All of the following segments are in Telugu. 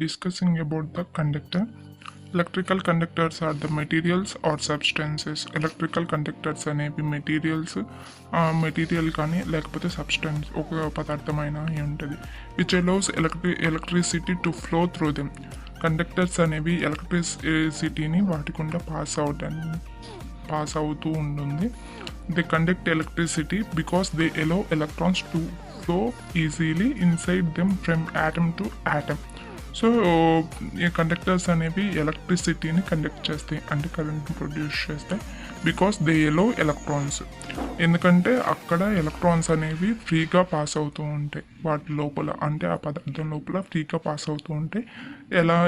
discussing about the conductor. Electrical conductors are the materials or substances. Electrical conductors అనేవి మెటీరియల్ కానీ లేకపోతే సబ్స్టెన్స్ ఒక పదార్థమైన అయి ఉంటుంది which allows electricity to flow through them. Conductors అనేవి ఎలక్ట్రిసిటీని వాటి గుండా పాస్ అవుతూ ఉంటుంది. They conduct electricity because they allow electrons to flow easily inside them from atom to atom. So ఈ కండక్టర్స్ అనేవి ఎలక్ట్రిసిటీని కండక్ట్ చేస్తాయి, అంటే కరెంట్ని ప్రొడ్యూస్ చేస్తాయి. బికాస్ దే ఎలో ఎలక్ట్రాన్స్, ఎందుకంటే అక్కడ ఎలక్ట్రాన్స్ అనేవి ఫ్రీగా పాస్ అవుతూ ఉంటాయి వాటి లోపల, అంటే ఆ పదార్థం లోపల ఫ్రీగా పాస్ అవుతూ ఉంటాయి. ఎలా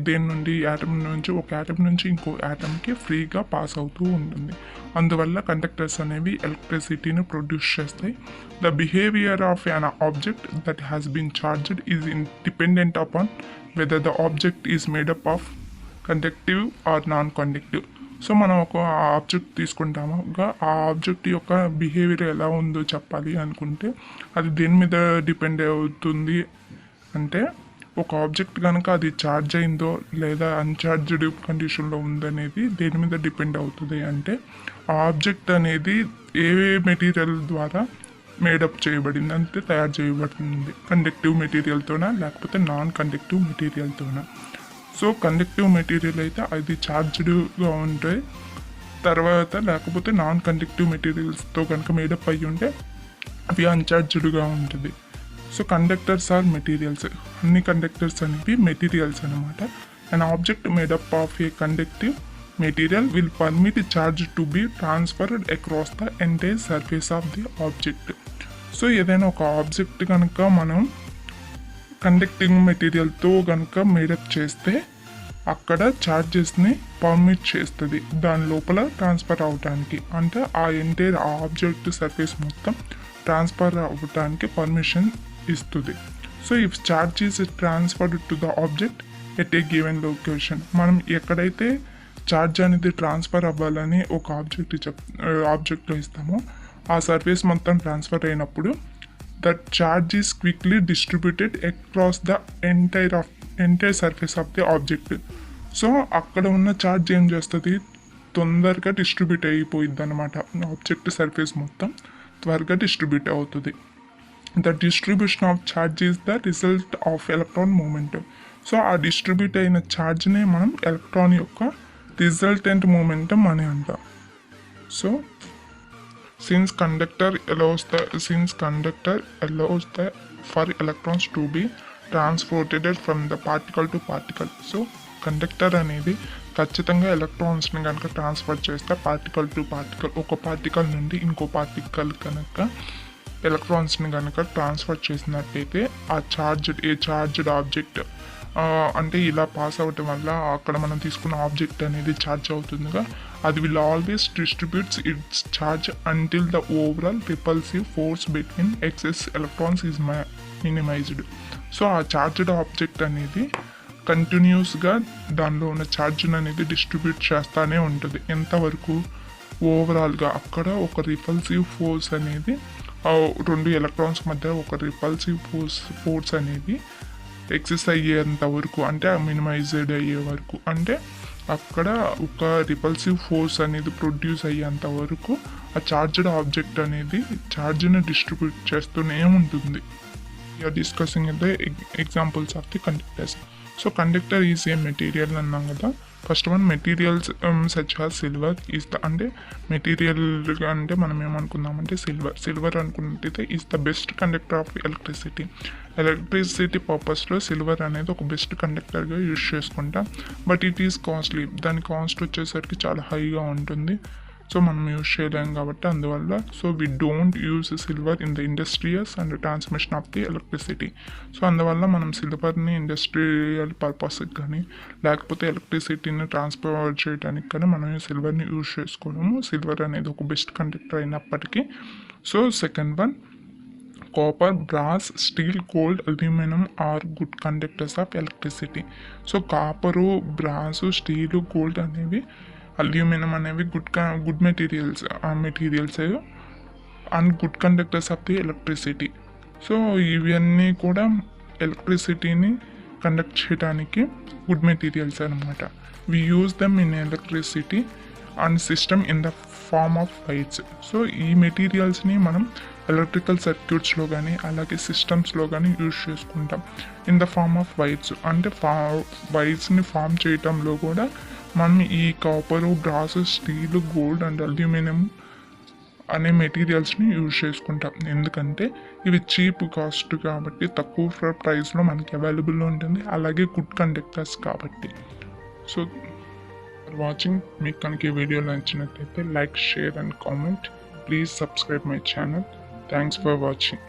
దేని నుండి యాటమ్ నుంచి ఒక యాటమ్ నుంచి ఇంకో యాటమ్కి ఫ్రీగా పాస్ అవుతూ ఉంటుంది. అందువల్ల కండక్టర్స్ అనేవి ఎలక్ట్రిసిటీని ప్రొడ్యూస్ చేస్తాయి. The behaviour of an object that has been charged is dependent upon whether the object is made up of conductive or non conductive. So మనం ఒక ఆబ్జెక్ట్ తీసుకుంటాము, ఆ ఆబ్జెక్ట్ యొక్క బిహేవియర్ ఎలా ఉందో చెప్పాలి అనుకుంటే అది దేని మీద డిపెండ్ అవుతుంది అంటే, ఒక ఆబ్జెక్ట్ కనుక అది ఛార్జ్ అయిందో లేదా అన్ఛార్జ్డ్ కండిషన్లో ఉందనేది దేని మీద డిపెండ్ అవుతుంది అంటే, ఆ ఆబ్జెక్ట్ అనేది ఏ మెటీరియల్ ద్వారా మేడప్ చేయబడింది అంటే తయారు చేయబడుతుంది, కండక్టివ్ మెటీరియల్తోనా లేకపోతే నాన్ కండక్టివ్ మెటీరియల్తోనా. సో కండక్టివ్ మెటీరియల్ అయితే అది ఛార్జ్డ్గా ఉంటే, తర్వాత లేకపోతే నాన్ కండక్టివ్ మెటీరియల్స్తో కనుక మేడప్ అయ్యి ఉంటే అవి అన్ఛార్జ్డ్గా ఉంటుంది. సో కండక్టర్స్ ఆర్ మెటీరియల్స్, అన్ని కండక్టర్స్ అనేవి మెటీరియల్స్ అనమాట. And object made up of A conductive material will permit charge to be transferred across the entire surface of the object. So ఏదైనా ఒక ఆబ్జెక్ట్ కనుక మనం కండక్టింగ్ మెటీరియల్తో కనుక మేడప్ చేస్తే అక్కడ ఛార్జెస్ని పర్మిట్ చేస్తుంది దాని లోపల ట్రాన్స్ఫర్ అవడానికి, అంటే ఆ ఎంటైర్ ఆబ్జెక్ట్ సర్ఫేస్ మొత్తం ట్రాన్స్ఫర్ అవ్వడానికి పర్మిషన్ ఇస్తుంది. So if charge is transferred to the object at a given location, మనం ఎక్కడైతే ఛార్జ్ అనేది ట్రాన్స్ఫర్ అవ్వాలని ఒక ఆబ్జెక్ట్లో ఇస్తామో ఆ సర్ఫేస్ మొత్తం ట్రాన్స్ఫర్ అయినప్పుడు that charge is quickly distributed across the entire surface of the object. So అక్కడ ఉన్న ఛార్జ్ ఏం చేస్తుంది, తొందరగా డిస్ట్రిబ్యూట్ అయిపోయింది అనమాట. ఆబ్జెక్ట్ సర్ఫేస్ మొత్తం త్వరగా డిస్ట్రిబ్యూట్ అవుతుంది. The distribution of charge is the result of electron moment. So ఆ డిస్ట్రిబ్యూట్ అయిన ఛార్జ్నే మనం ఎలక్ట్రాన్ యొక్క రిజల్టెంట్ మూమెంటం అని అంటాం. So since conductor allows for electrons to be transported from the particle to particle. So conductor అనేది ఖచ్చితంగా ఎలక్ట్రాన్స్ని కనుక ట్రాన్స్ఫర్ చేస్తే పార్టికల్ టు పార్టికల్, ఒక పార్టికల్ నుండి ఇంకో పార్టికల్ కనుక ఎలక్ట్రాన్స్ని కనుక ట్రాన్స్ఫర్ చేసినట్టయితే ఆ చార్జ్డ్ ఆబ్జెక్ట్ అంటే ఇలా పాస్ అవ్వటం వల్ల అక్కడ మనం తీసుకున్న ఆబ్జెక్ట్ అనేది ఛార్జ్ అవుతుందిగా, అది will always distributes it's charge until the overall repulsive force between excess electrons is minimised. So ఆ ఛార్జ్డ్ ఆబ్జెక్ట్ అనేది కంటిన్యూస్గా దానిలో ఉన్న ఛార్జ్ని అనేది డిస్ట్రిబ్యూట్ చేస్తూనే ఉంటుంది. ఎంతవరకు ఓవరాల్గా అక్కడ ఒక రిపల్సివ్ ఫోర్స్ అనేది, రెండు ఎలక్ట్రాన్స్ మధ్య ఒక రిపల్సివ్ ఫోర్స్ అనేది ఎక్సెస్ అయ్యేంత వరకు, అంటే మినిమైజ్డ్ అయ్యే వరకు, అంటే అక్కడ ఒక రిపల్సివ్ ఫోర్స్ అనేది ప్రొడ్యూస్ అయ్యేంత వరకు ఆ ఛార్జ్డ్ ఆబ్జెక్ట్ అనేది ఛార్జ్ని డిస్ట్రిబ్యూట్ చేస్తూనే ఉంటుంది. You're discussing the examples of the conductors. So conductor is a material అన్నాం కదా. First one materials such as silver is the, అంటే మెటీరియల్ అంటే మనం ఏమనుకుందామంటే సిల్వర్ అనుకున్నట్టయితే is the best conductor of electricity పర్పస్లో సిల్వర్ అనేది ఒక బెస్ట్ కండక్టర్గా యూజ్ చేసుకుంటాం. బట్ ఇట్ ఈస్ కాస్ట్లీ, దాని కాస్ట్ వచ్చేసరికి చాలా హైగా ఉంటుంది. సో మనం యూజ్ చేయలేం కాబట్టి అందువల్ల so we don't use silver in the industries and transmission of the electricity. So అందువల్ల మనం సిల్వర్ని ఇండస్ట్రియల్ పర్పస్కి కానీ లేకపోతే ఎలక్ట్రిసిటీని ట్రాన్స్ఫర్ చేయడానికి కానీ మనం సిల్వర్ని యూజ్ చేసుకోవడము. సిల్వర్ అనేది ఒక బెస్ట్ కండక్టర్ అయినప్పటికీ. So second one, copper, brass, steel, gold, aluminium are good conductors of electricity. So copper, brass, steel, gold అనేవి, అల్యూమినియం అనేవి good materials and good conductors of the electricity. So ఇవన్నీ కూడా ఎలక్ట్రిసిటీని కండక్ట్ చేయడానికి గుడ్ మెటీరియల్స్ అనమాట. We use them in electricity and system in the form of wires. So ఈ మెటీరియల్స్ని మనం ఎలక్ట్రికల్ సర్క్యూట్స్లో కానీ అలాగే సిస్టమ్స్లో కానీ యూజ్ చేసుకుంటాం in the form of wires. అంటే వైర్స్ని ఫామ్ చేయటంలో కూడా మనం ఈ copper, brass, steel, gold and aluminium అనే మెటీరియల్స్ని యూజ్ చేసుకుంటాం. ఎందుకంటే ఇవి చీప్ కాస్ట్ కాబట్టి, తక్కువ ప్రైస్లో మనకి అవైలబుల్లో ఉంటుంది, అలాగే గుడ్ కండక్టర్స్ కాబట్టి. So watching. మీకు కనుక ఈ వీడియో నచ్చినట్లయితే like, share and comment. Please subscribe my channel. Thanks for watching.